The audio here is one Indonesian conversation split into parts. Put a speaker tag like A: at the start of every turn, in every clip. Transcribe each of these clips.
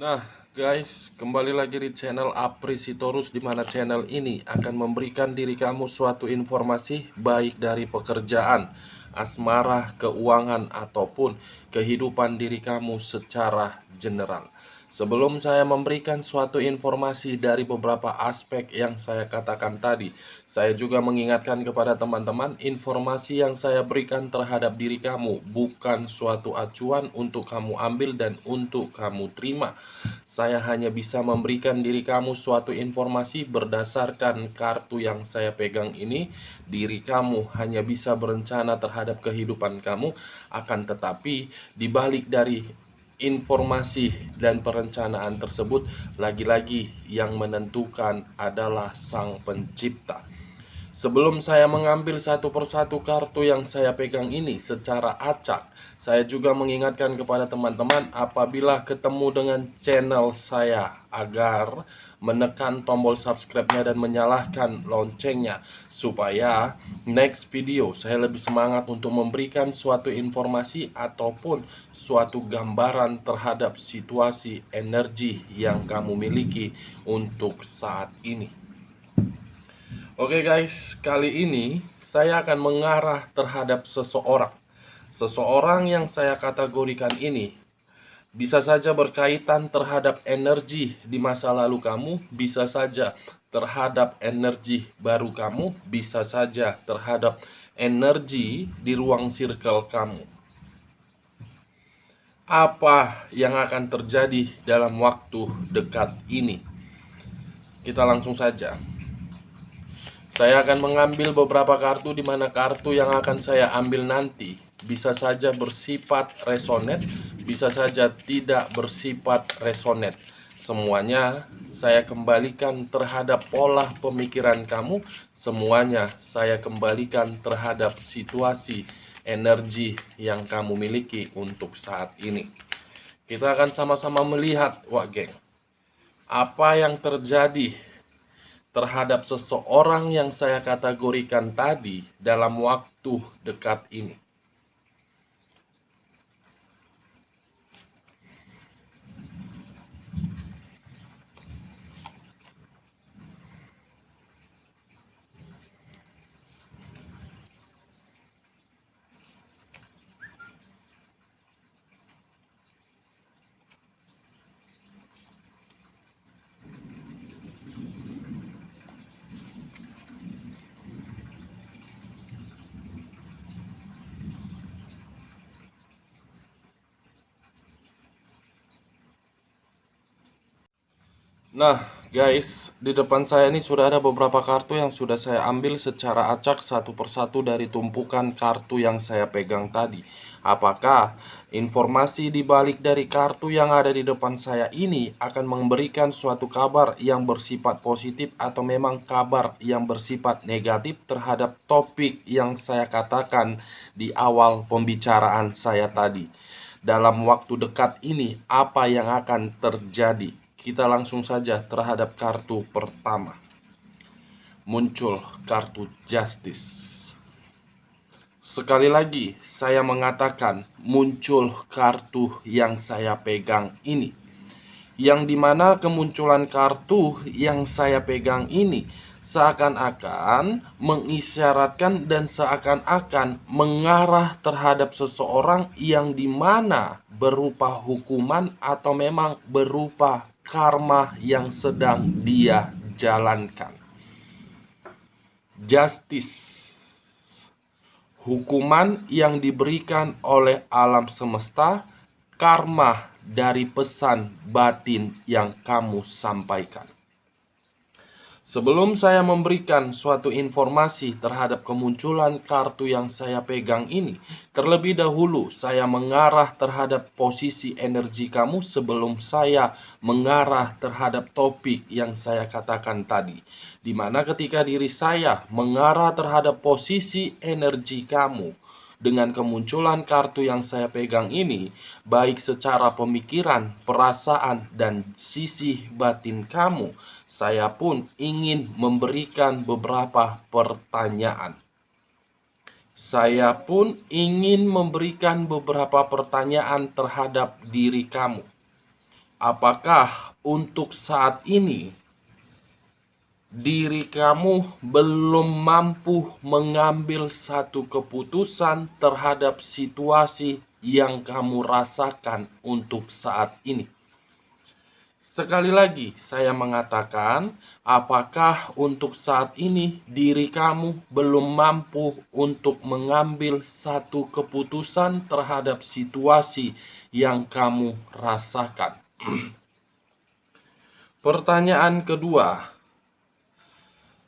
A: Nah, guys, kembali lagi di channel Aprisitorus, di mana channel ini akan memberikan diri kamu suatu informasi baik dari pekerjaan, asmara, keuangan, ataupun kehidupan diri kamu secara general. Sebelum saya memberikan suatu informasi dari beberapa aspek yang saya katakan tadi, saya juga mengingatkan kepada teman-teman, informasi yang saya berikan terhadap diri kamu bukan suatu acuan untuk kamu ambil dan untuk kamu terima. Saya hanya bisa memberikan diri kamu suatu informasi berdasarkan kartu yang saya pegang ini. Diri kamu hanya bisa berencana terhadap kehidupan kamu, akan tetapi dibalik dari informasi dan perencanaan tersebut, lagi-lagi yang menentukan adalah Sang Pencipta. Sebelum saya mengambil satu persatu kartu yang saya pegang ini secara acak, saya juga mengingatkan kepada teman-teman apabila ketemu dengan channel saya agar menekan tombol subscribe-nya dan menyalakan loncengnya, supaya next video saya lebih semangat untuk memberikan suatu informasi ataupun suatu gambaran terhadap situasi energi yang kamu miliki untuk saat ini. Oke guys, kali ini saya akan mengarah terhadap seseorang. Seseorang yang saya kategorikan ini bisa saja berkaitan terhadap energi di masa lalu kamu, bisa saja terhadap energi baru kamu, bisa saja terhadap energi di ruang circle kamu. Apa yang akan terjadi dalam waktu dekat ini? Kita langsung saja. Saya akan mengambil beberapa kartu, di mana kartu yang akan saya ambil nanti bisa saja bersifat resonate, bisa saja tidak bersifat resonate. Semuanya saya kembalikan terhadap pola pemikiran kamu, semuanya saya kembalikan terhadap situasi energi yang kamu miliki untuk saat ini. Kita akan sama-sama melihat, wah geng, apa yang terjadi terhadap seseorang yang saya kategorikan tadi dalam waktu dekat ini. Nah, guys, di depan saya ini sudah ada beberapa kartu yang sudah saya ambil secara acak satu persatu dari tumpukan kartu yang saya pegang tadi. Apakah informasi di balik dari kartu yang ada di depan saya ini akan memberikan suatu kabar yang bersifat positif atau memang kabar yang bersifat negatif terhadap topik yang saya katakan di awal pembicaraan saya tadi? Dalam waktu dekat ini, apa yang akan terjadi? Kita langsung saja terhadap kartu pertama. Muncul kartu Justice. Sekali lagi saya mengatakan muncul kartu yang saya pegang ini, yang dimana kemunculan kartu yang saya pegang ini seakan-akan mengisyaratkan dan seakan-akan mengarah terhadap seseorang yang dimana berupa hukuman atau memang berupa karma yang sedang dia jalankan. Justice, hukuman yang diberikan oleh alam semesta, karma dari pesan batin yang kamu sampaikan. Sebelum saya memberikan suatu informasi terhadap kemunculan kartu yang saya pegang ini, terlebih dahulu saya mengarah terhadap posisi energi kamu sebelum saya mengarah terhadap topik yang saya katakan tadi. Dimana ketika diri saya mengarah terhadap posisi energi kamu, dengan kemunculan kartu yang saya pegang ini, baik secara pemikiran, perasaan, dan sisi batin kamu, saya pun ingin memberikan beberapa pertanyaan. Saya pun ingin memberikan beberapa pertanyaan terhadap diri kamu. apakah untuk saat ini diri kamu belum mampu mengambil satu keputusan terhadap situasi yang kamu rasakan untuk saat ini? Sekali lagi, saya mengatakan, apakah untuk saat ini diri kamu belum mampu untuk mengambil satu keputusan terhadap situasi yang kamu rasakan? Pertanyaan kedua,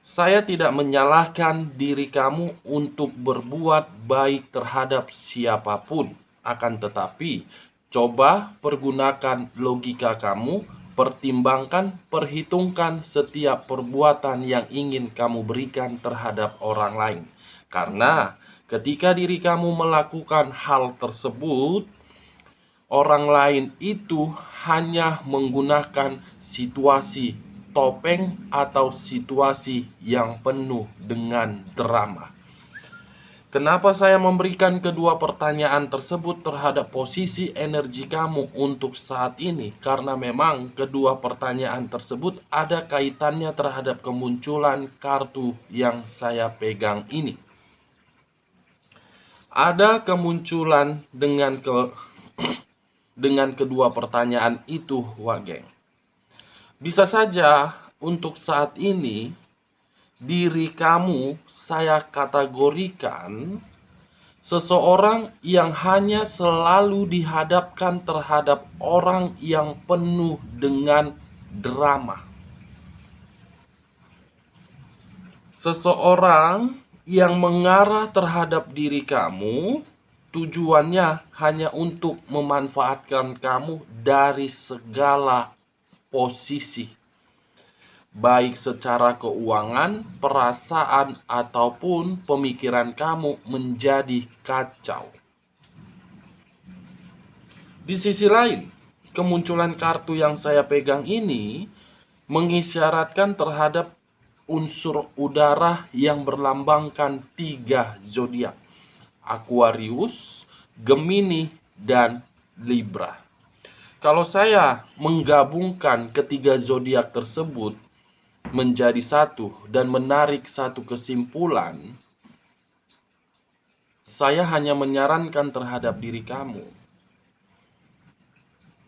A: saya tidak menyalahkan diri kamu untuk berbuat baik terhadap siapapun. Akan tetapi, coba pergunakan logika kamu, pertimbangkan, perhitungkan setiap perbuatan yang ingin kamu berikan terhadap orang lain. Karena ketika diri kamu melakukan hal tersebut, orang lain itu hanya menggunakan situasi topeng atau situasi yang penuh dengan drama. Kenapa saya memberikan kedua pertanyaan tersebut terhadap posisi energi kamu untuk saat ini? Karena memang kedua pertanyaan tersebut ada kaitannya terhadap kemunculan kartu yang saya pegang ini. Ada kemunculan dengan kedua pertanyaan itu, Wageng. Bisa saja untuk saat ini diri kamu saya kategorikan seseorang yang hanya selalu dihadapkan terhadap orang yang penuh dengan drama. Seseorang yang mengarah terhadap diri kamu, tujuannya hanya untuk memanfaatkan kamu dari segala posisi, baik secara keuangan, perasaan, ataupun pemikiran kamu menjadi kacau. Di sisi lain, kemunculan kartu yang saya pegang ini mengisyaratkan terhadap unsur udara yang berlambangkan 3 zodiak: Aquarius, Gemini, dan Libra. Kalau saya menggabungkan ketiga zodiak tersebut menjadi satu dan menarik satu kesimpulan, saya hanya menyarankan terhadap diri kamu,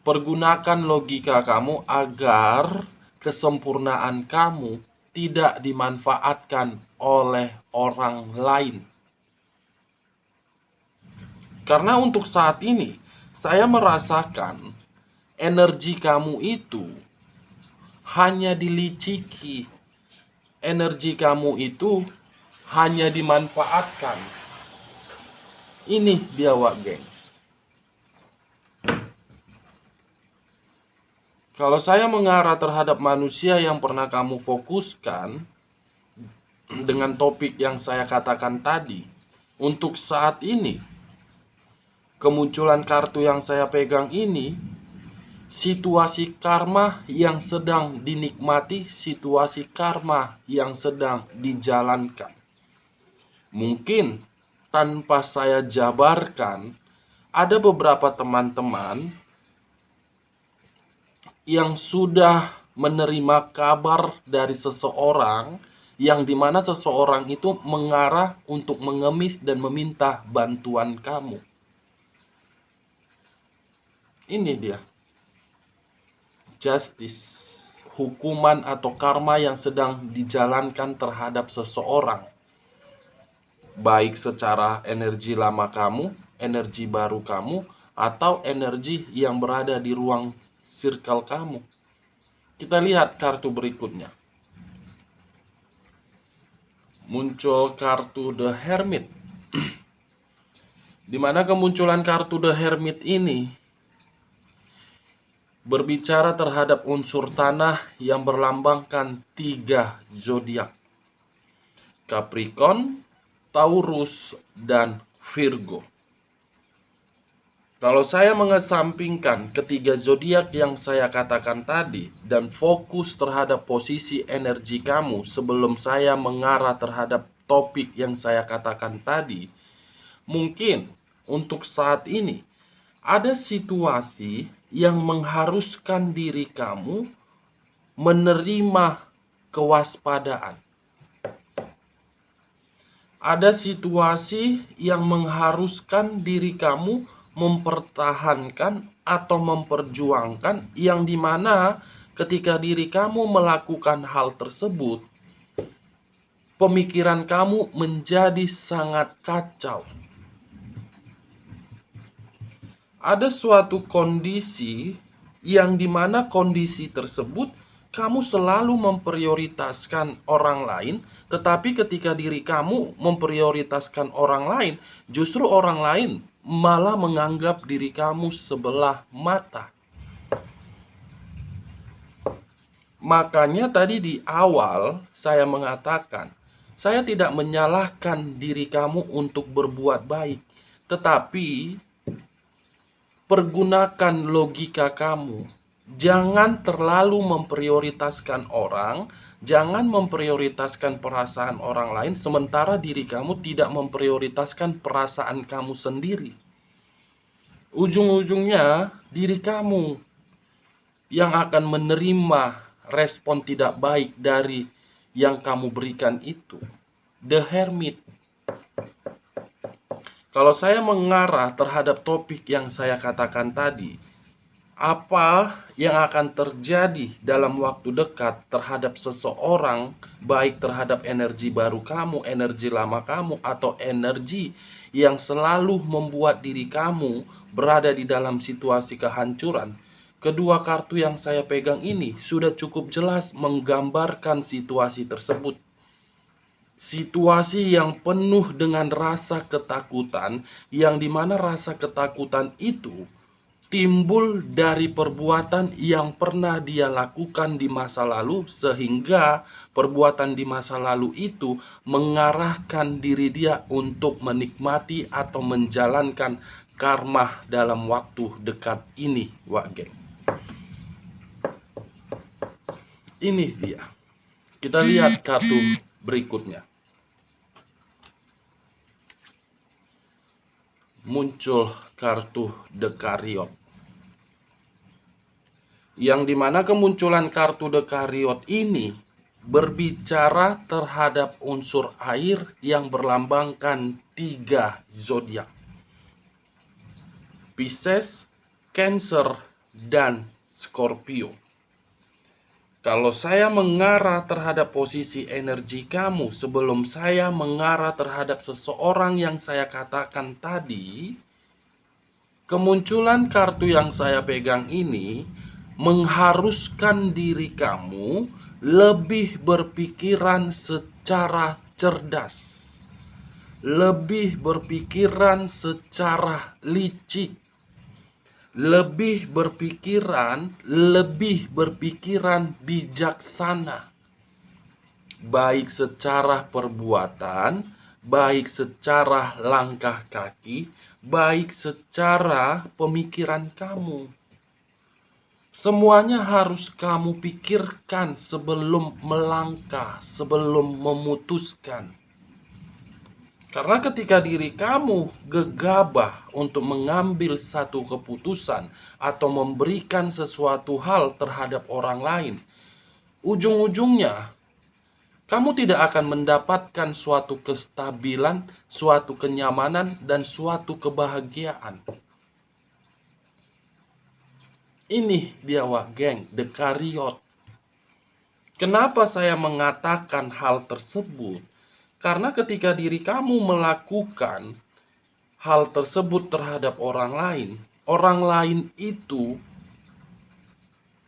A: pergunakan logika kamu agar kesempurnaan kamu tidak dimanfaatkan oleh orang lain. Karena untuk saat ini, saya merasakan energi kamu itu hanya diliciki. Energi kamu itu hanya dimanfaatkan. Ini dia, Wak Geng. Kalau saya mengarah terhadap manusia yang pernah kamu fokuskan dengan topik yang saya katakan tadi, untuk saat ini, kemunculan kartu yang saya pegang ini, situasi karma yang sedang dinikmati, situasi karma yang sedang dijalankan. Mungkin tanpa saya jabarkan, ada beberapa teman-teman yang sudah menerima kabar dari seseorang yang dimana seseorang itu mengarah untuk mengemis dan meminta bantuan kamu. Ini dia. Justice, hukuman atau karma yang sedang dijalankan terhadap seseorang, baik secara energi lama kamu, energi baru kamu, atau energi yang berada di ruang circle kamu. Kita lihat kartu berikutnya. Muncul kartu The Hermit. Di mana kemunculan kartu The Hermit ini berbicara terhadap unsur tanah yang berlambangkan 3 zodiak: Capricorn, Taurus, dan Virgo. Kalau saya mengesampingkan ketiga zodiak yang saya katakan tadi dan fokus terhadap posisi energi kamu sebelum saya mengarah terhadap topik yang saya katakan tadi, mungkin untuk saat ini ada situasi yang mengharuskan diri kamu menerima kewaspadaan. Ada situasi yang mengharuskan diri kamu mempertahankan atau memperjuangkan, yang dimana ketika diri kamu melakukan hal tersebut, pemikiran kamu menjadi sangat kacau. Ada suatu kondisi yang dimana kondisi tersebut kamu selalu memprioritaskan orang lain, tetapi ketika diri kamu memprioritaskan orang lain, justru orang lain malah menganggap diri kamu sebelah mata. Makanya tadi di awal saya mengatakan, saya tidak menyalahkan diri kamu untuk berbuat baik, tetapi pergunakan logika kamu. Jangan terlalu memprioritaskan orang, jangan memprioritaskan perasaan orang lain, sementara diri kamu tidak memprioritaskan perasaan kamu sendiri. Ujung-ujungnya, diri kamu yang akan menerima respon tidak baik dari yang kamu berikan itu. The Hermit. Kalau saya mengarah terhadap topik yang saya katakan tadi, apa yang akan terjadi dalam waktu dekat terhadap seseorang, baik terhadap energi baru kamu, energi lama kamu, atau energi yang selalu membuat diri kamu berada di dalam situasi kehancuran. Kedua kartu yang saya pegang ini sudah cukup jelas menggambarkan situasi tersebut. Situasi yang penuh dengan rasa ketakutan, yang dimana rasa ketakutan itu timbul dari perbuatan yang pernah dia lakukan di masa lalu, sehingga perbuatan di masa lalu itu mengarahkan diri dia untuk menikmati atau menjalankan karma dalam waktu dekat ini, Wak Geng. Ini dia. Kita lihat kartu berikutnya. Muncul kartu The Chariot, yang dimana kemunculan kartu The Chariot ini berbicara terhadap unsur air yang berlambangkan 3 zodiak: Pisces, Cancer, dan Scorpio. Kalau saya mengarah terhadap posisi energi kamu sebelum saya mengarah terhadap seseorang yang saya katakan tadi, kemunculan kartu yang saya pegang ini mengharuskan diri kamu lebih berpikiran secara cerdas, lebih berpikiran secara licik, lebih berpikiran bijaksana, baik secara perbuatan, baik secara langkah kaki, baik secara pemikiran kamu. Semuanya harus kamu pikirkan sebelum melangkah, sebelum memutuskan. Karena ketika diri kamu gegabah untuk mengambil satu keputusan atau memberikan sesuatu hal terhadap orang lain, ujung-ujungnya kamu tidak akan mendapatkan suatu kestabilan, suatu kenyamanan, dan suatu kebahagiaan. Ini dia, Wak Geng, The Chariot. Kenapa saya mengatakan hal tersebut? Karena ketika diri kamu melakukan hal tersebut terhadap orang lain itu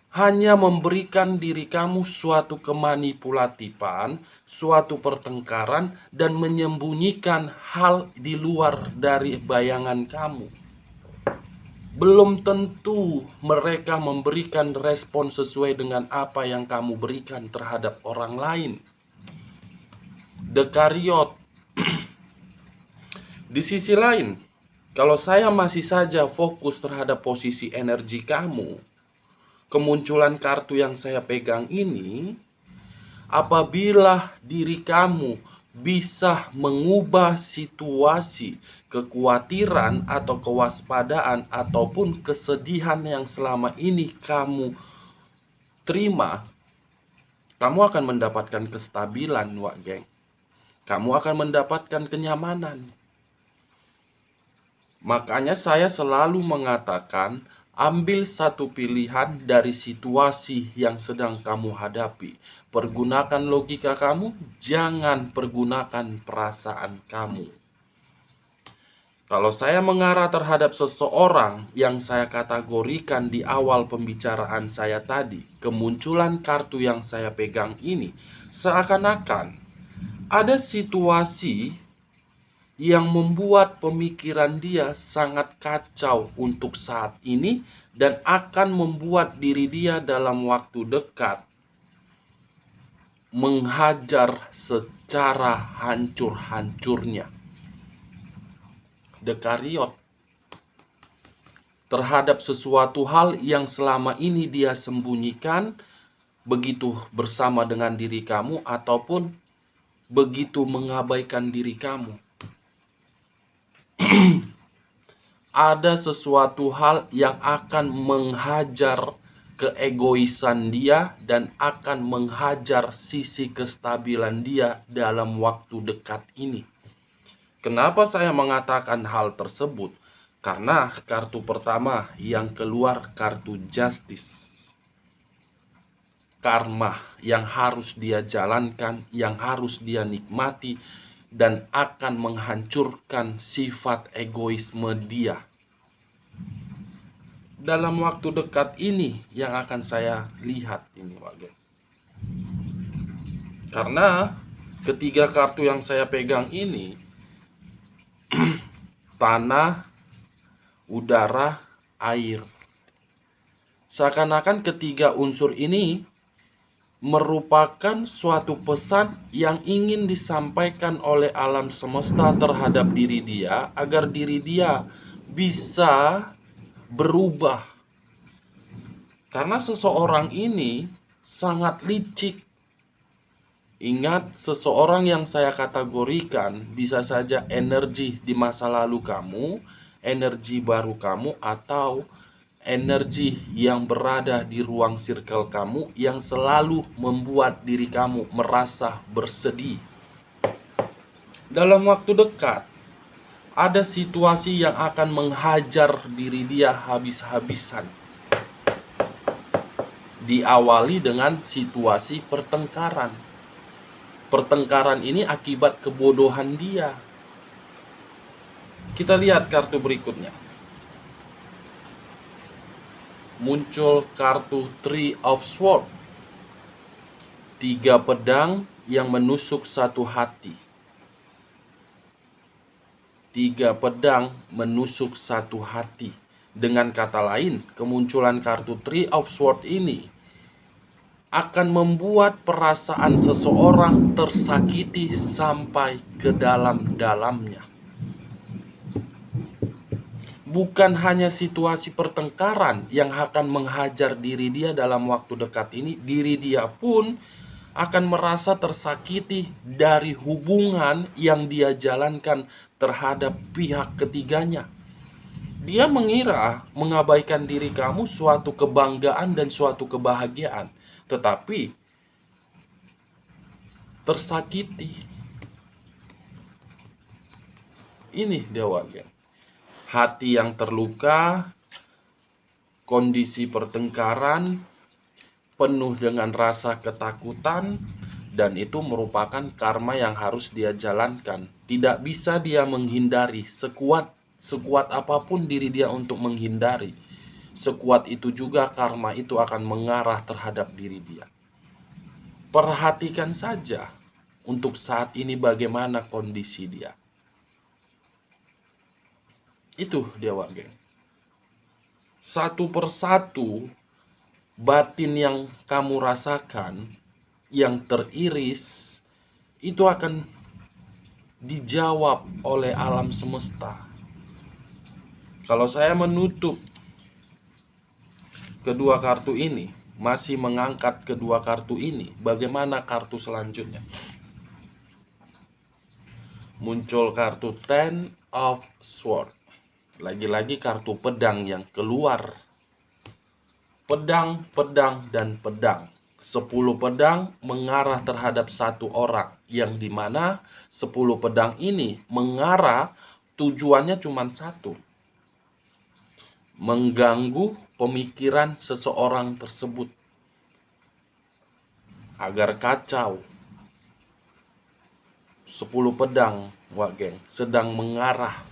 A: hanya memberikan diri kamu suatu kemanipulatifan, suatu pertengkaran, dan menyembunyikan hal di luar dari bayangan kamu. Belum tentu mereka memberikan respon sesuai dengan apa yang kamu berikan terhadap orang lain. The Chariot. Di sisi lain, kalau saya masih saja fokus terhadap posisi energi kamu, kemunculan kartu yang saya pegang ini, apabila diri kamu bisa mengubah situasi kekhawatiran atau kewaspadaan ataupun kesedihan yang selama ini kamu terima, kamu akan mendapatkan kestabilan, Wak Geng. Kamu akan mendapatkan kenyamanan. Makanya saya selalu mengatakan, ambil satu pilihan dari situasi yang sedang kamu hadapi. Pergunakan logika kamu, jangan pergunakan perasaan kamu. Kalau saya mengarah terhadap seseorang yang saya kategorikan di awal pembicaraan saya tadi, kemunculan kartu yang saya pegang ini, seakan-akan ada situasi yang membuat pemikiran dia sangat kacau untuk saat ini dan akan membuat diri dia dalam waktu dekat menghajar secara hancur-hancurnya. Dekariot terhadap sesuatu hal yang selama ini dia sembunyikan, begitu bersama dengan diri kamu ataupun begitu mengabaikan diri kamu. Ada sesuatu hal yang akan menghajar keegoisan dia dan akan menghajar sisi kestabilan dia dalam waktu dekat ini. Kenapa saya mengatakan hal tersebut? Karena kartu pertama yang keluar kartu Justice. Karma yang harus dia jalankan, yang harus dia nikmati, dan akan menghancurkan sifat egoisme dia. Dalam waktu dekat ini yang akan saya lihat ini, Wage. Karena ketiga kartu yang saya pegang ini tanah, udara, air. Seakan-akan ketiga unsur ini merupakan suatu pesan yang ingin disampaikan oleh alam semesta terhadap diri dia agar diri dia bisa berubah. Karena seseorang ini sangat licik. Ingat, seseorang yang saya kategorikan bisa saja energi di masa lalu kamu, energi baru kamu, atau energi yang berada di ruang circle kamu yang selalu membuat diri kamu merasa bersedih. Dalam waktu dekat, ada situasi yang akan menghajar diri dia habis-habisan. Diawali dengan situasi pertengkaran. Pertengkaran ini akibat kebodohan dia. Kita lihat kartu berikutnya. Muncul kartu Three of Swords. 3 pedang yang menusuk satu hati. 3 pedang menusuk satu hati. Dengan kata lain, kemunculan kartu Three of Swords ini akan membuat perasaan seseorang tersakiti sampai ke dalam-dalamnya. Bukan hanya situasi pertengkaran yang akan menghajar diri dia dalam waktu dekat ini, diri dia pun akan merasa tersakiti dari hubungan yang dia jalankan terhadap pihak ketiganya. Dia mengira mengabaikan diri kamu suatu kebanggaan dan suatu kebahagiaan, tetapi tersakiti. Ini Dewa Geng. Hati yang terluka, kondisi pertengkaran, penuh dengan rasa ketakutan, dan itu merupakan karma yang harus dia jalankan. Tidak bisa dia menghindari, sekuat apapun diri dia untuk menghindari. Sekuat itu juga karma itu akan mengarah terhadap diri dia. Perhatikan saja untuk saat ini bagaimana kondisi dia. Itu Dewa Geng. Satu persatu batin yang kamu rasakan, yang teriris, itu akan dijawab oleh alam semesta. Kalau saya menutup kedua kartu ini, masih mengangkat kedua kartu ini, bagaimana kartu selanjutnya? muncul kartu Ten of Swords. Lagi-lagi kartu pedang yang keluar. Pedang, pedang, dan pedang. 10 pedang mengarah terhadap satu orang, yang dimana 10 pedang ini mengarah tujuannya cuma satu: mengganggu pemikiran seseorang tersebut agar kacau. 10 pedang, wah geng, sedang mengarah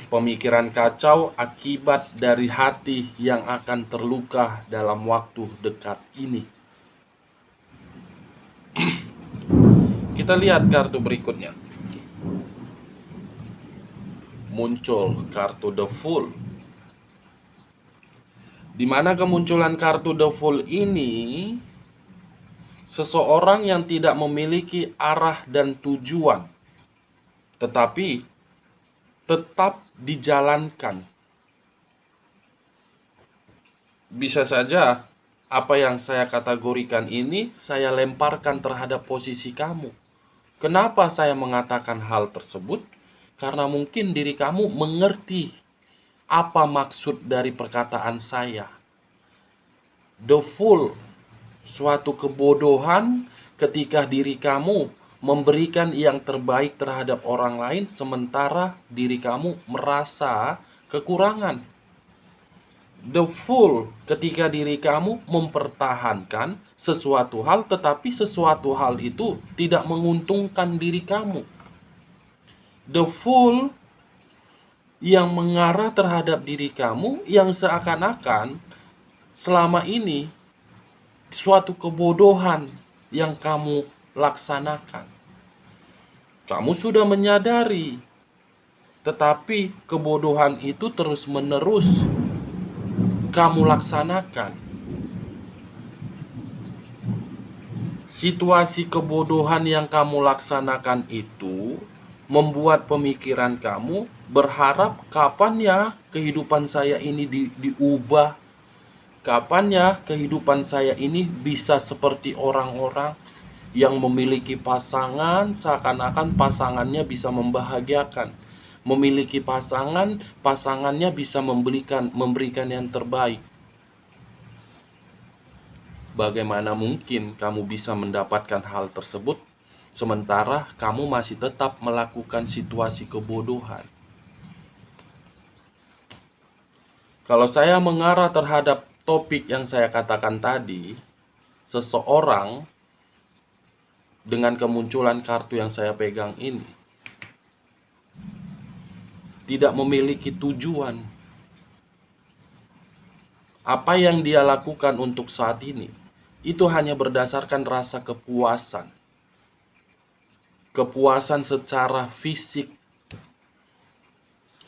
A: pemikiran kacau akibat dari hati yang akan terluka dalam waktu dekat ini. Kita lihat kartu berikutnya. Muncul kartu The Fool. Di mana kemunculan kartu The Fool ini, seseorang yang tidak memiliki arah dan tujuan, tetapi tetap dijalankan. Bisa saja apa yang saya kategorikan ini saya lemparkan terhadap posisi kamu. Kenapa saya mengatakan hal tersebut? Karena mungkin diri kamu mengerti apa maksud dari perkataan saya. The Fool, suatu kebodohan ketika diri kamu memberikan yang terbaik terhadap orang lain, sementara diri kamu merasa kekurangan. The Fool, ketika diri kamu mempertahankan sesuatu hal, tetapi sesuatu hal itu tidak menguntungkan diri kamu. The Fool yang mengarah terhadap diri kamu, yang seakan-akan selama ini suatu kebodohan yang kamu laksanakan. Kamu sudah menyadari, tetapi kebodohan itu terus-menerus kamu laksanakan. Situasi kebodohan yang kamu laksanakan itu membuat pemikiran kamu berharap, kapan ya kehidupan saya ini diubah? Kapan ya kehidupan saya ini bisa seperti orang-orang yang memiliki pasangan, seakan-akan pasangannya bisa membahagiakan. Memiliki pasangan, pasangannya bisa memberikan yang terbaik. Bagaimana mungkin kamu bisa mendapatkan hal tersebut sementara kamu masih tetap melakukan situasi kebodohan? Kalau saya mengarah terhadap topik yang saya katakan tadi, seseorang dengan kemunculan kartu yang saya pegang ini tidak memiliki tujuan. Apa yang dia lakukan untuk saat ini itu hanya berdasarkan rasa kepuasan. Kepuasan secara fisik.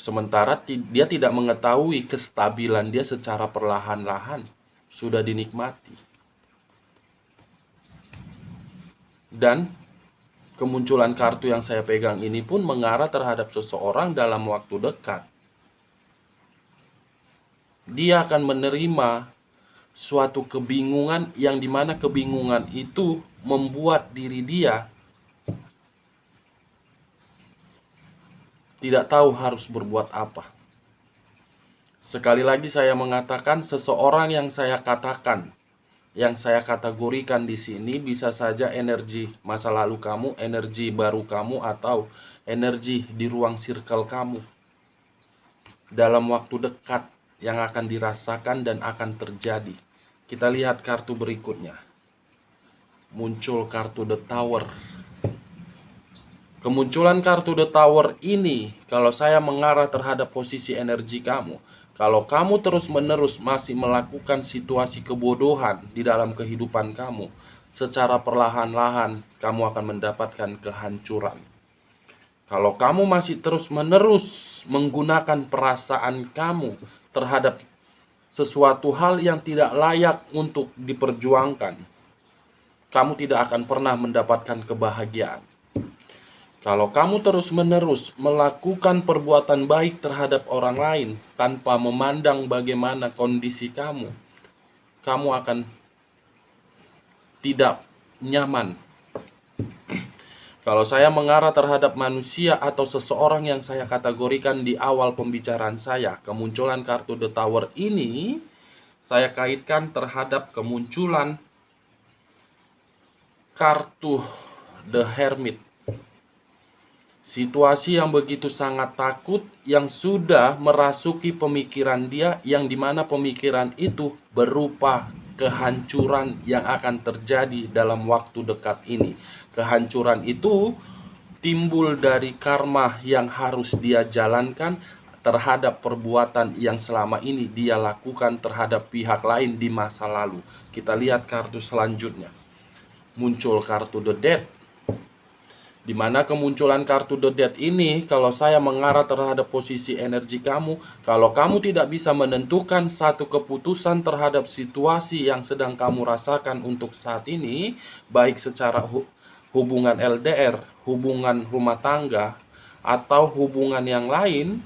A: Sementara dia tidak mengetahui kestabilan dia secara perlahan-lahan sudah dinikmati. Dan kemunculan kartu yang saya pegang ini pun mengarah terhadap seseorang dalam waktu dekat. Dia akan menerima suatu kebingungan, yang dimana kebingungan itu membuat diri dia tidak tahu harus berbuat apa. Sekali lagi saya mengatakan, seseorang yang saya katakan, yang saya kategorikan di sini bisa saja energi masa lalu kamu, energi baru kamu, atau energi di ruang circle kamu dalam waktu dekat yang akan dirasakan dan akan terjadi. Kita lihat kartu berikutnya. Muncul kartu The Tower. Kemunculan kartu The Tower ini, kalau saya mengarah terhadap posisi energi kamu, kalau kamu terus-menerus masih melakukan situasi kebodohan di dalam kehidupan kamu, secara perlahan-lahan kamu akan mendapatkan kehancuran. Kalau kamu masih terus-menerus menggunakan perasaan kamu terhadap sesuatu hal yang tidak layak untuk diperjuangkan, kamu tidak akan pernah mendapatkan kebahagiaan. Kalau kamu terus-menerus melakukan perbuatan baik terhadap orang lain tanpa memandang bagaimana kondisi kamu, kamu akan tidak nyaman Kalau saya mengarah terhadap manusia atau seseorang yang saya kategorikan di awal pembicaraan saya, kemunculan kartu The Tower ini saya kaitkan terhadap kemunculan kartu The Hermit. Situasi yang begitu sangat takut yang sudah merasuki pemikiran dia, yang dimana pemikiran itu berupa kehancuran yang akan terjadi dalam waktu dekat ini. Kehancuran itu timbul dari karma yang harus dia jalankan terhadap perbuatan yang selama ini dia lakukan terhadap pihak lain di masa lalu. Kita lihat kartu selanjutnya. Muncul kartu The Death. Di mana kemunculan kartu The Death ini, kalau saya mengarah terhadap posisi energi kamu, kalau kamu tidak bisa menentukan satu keputusan terhadap situasi yang sedang kamu rasakan untuk saat ini, baik secara hubungan LDR, hubungan rumah tangga, atau hubungan yang lain,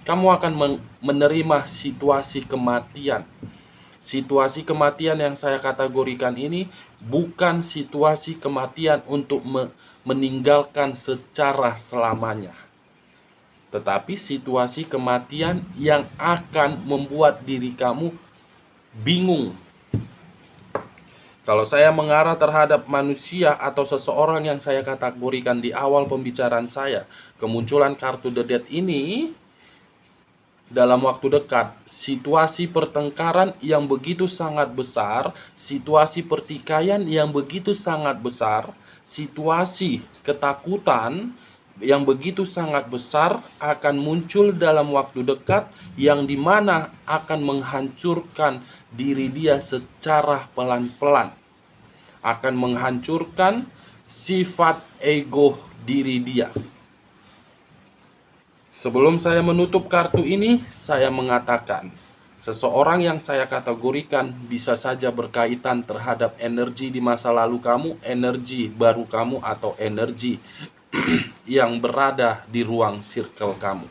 A: kamu akan menerima situasi kematian. Situasi kematian yang saya kategorikan ini bukan situasi kematian untuk meninggalkan secara selamanya, tetapi situasi kematian yang akan membuat diri kamu bingung. Kalau saya mengarah terhadap manusia atau seseorang yang saya kategorikan di awal pembicaraan saya, kemunculan kartu The Death ini dalam waktu dekat, situasi pertengkaran yang begitu sangat besar, situasi pertikaian yang begitu sangat besar, situasi ketakutan yang begitu sangat besar akan muncul dalam waktu dekat, yang dimana akan menghancurkan diri dia secara pelan-pelan, akan menghancurkan sifat ego diri dia. Sebelum saya menutup kartu ini, saya mengatakan, seseorang yang saya kategorikan bisa saja berkaitan terhadap energi di masa lalu kamu, energi baru kamu, atau energi yang berada di ruang circle kamu.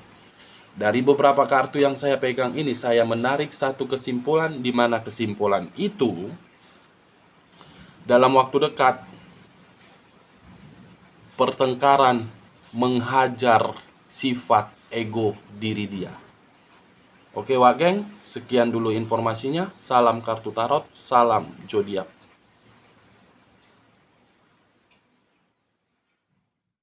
A: Dari beberapa kartu yang saya pegang ini, saya menarik satu kesimpulan, di mana kesimpulan itu dalam waktu dekat pertengkaran menghajar sifat ego diri dia. Oke Wak Geng, sekian dulu informasinya. Salam kartu tarot, salam zodiak.